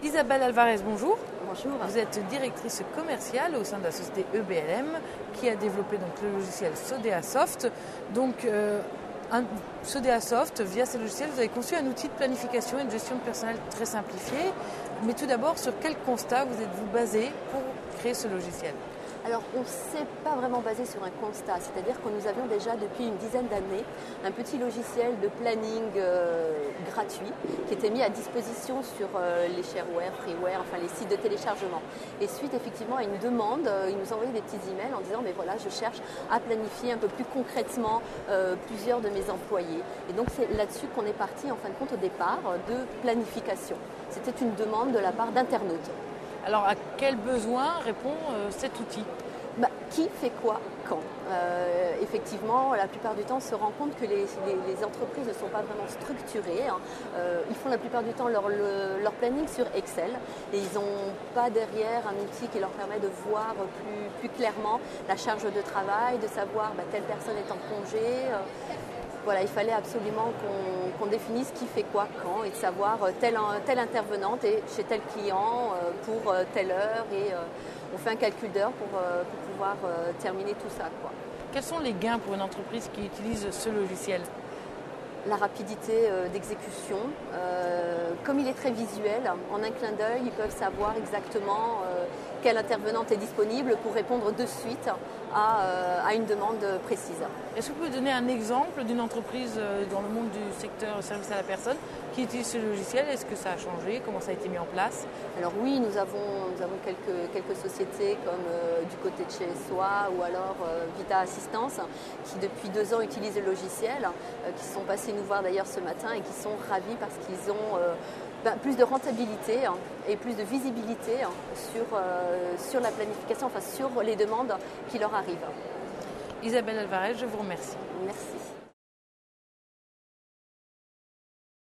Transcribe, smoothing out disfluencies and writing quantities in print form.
Isabelle Alvarez, bonjour. Bonjour. Vous êtes directrice commerciale au sein de la société EBLM qui a développé le logiciel Sodea-Soft. Sodea-Soft, via ce logiciel, vous avez conçu un outil de planification et de gestion de personnel très simplifié. Mais tout d'abord, sur quel constat vous êtes-vous basé pour créer ce logiciel ? Alors, on ne s'est pas vraiment basé sur un constat, c'est-à-dire que nous avions déjà depuis une dizaine d'années un petit logiciel de planning gratuit qui était mis à disposition sur les shareware, freeware, enfin les sites de téléchargement. Et suite effectivement à une demande, ils nous envoyaient des petits emails en disant mais voilà, je cherche à planifier un peu plus concrètement plusieurs de mes employés. Et donc c'est là-dessus qu'on est parti en fin de compte au départ de planification. C'était une demande de la part d'internautes. Alors, à quel besoin répond cet outil ? Qui fait quoi, quand effectivement, la plupart du temps, on se rend compte que les entreprises ne sont pas vraiment structurées. Ils font la plupart du temps leur planning sur Excel et ils n'ont pas derrière un outil qui leur permet de voir plus clairement la charge de travail, de savoir telle personne est en congé. Voilà, il fallait absolument qu'on définisse qui fait quoi quand et de savoir telle intervenante est chez tel client pour telle heure et on fait un calcul d'heures pour pouvoir terminer tout ça, quoi. Quels sont les gains pour une entreprise qui utilise ce logiciel ? La rapidité d'exécution. Comme il est très visuel, en un clin d'œil, ils peuvent savoir exactement quelle intervenante est disponible pour répondre de suite à une demande précise. Est-ce que vous pouvez donner un exemple d'une entreprise dans le monde du secteur service à la personne qui utilise ce logiciel ? Est-ce que ça a changé ? Comment ça a été mis en place ? Alors oui, nous avons quelques sociétés comme du côté de chez SOA ou alors Vita Assistance qui depuis 2 ans utilisent le logiciel, qui sont passés nous voir d'ailleurs ce matin et qui sont ravis parce qu'ils ont plus de rentabilité et plus de visibilité sur la planification, enfin sur les demandes qui leur arrivent. Isabelle Alvarez, je vous remercie. Merci.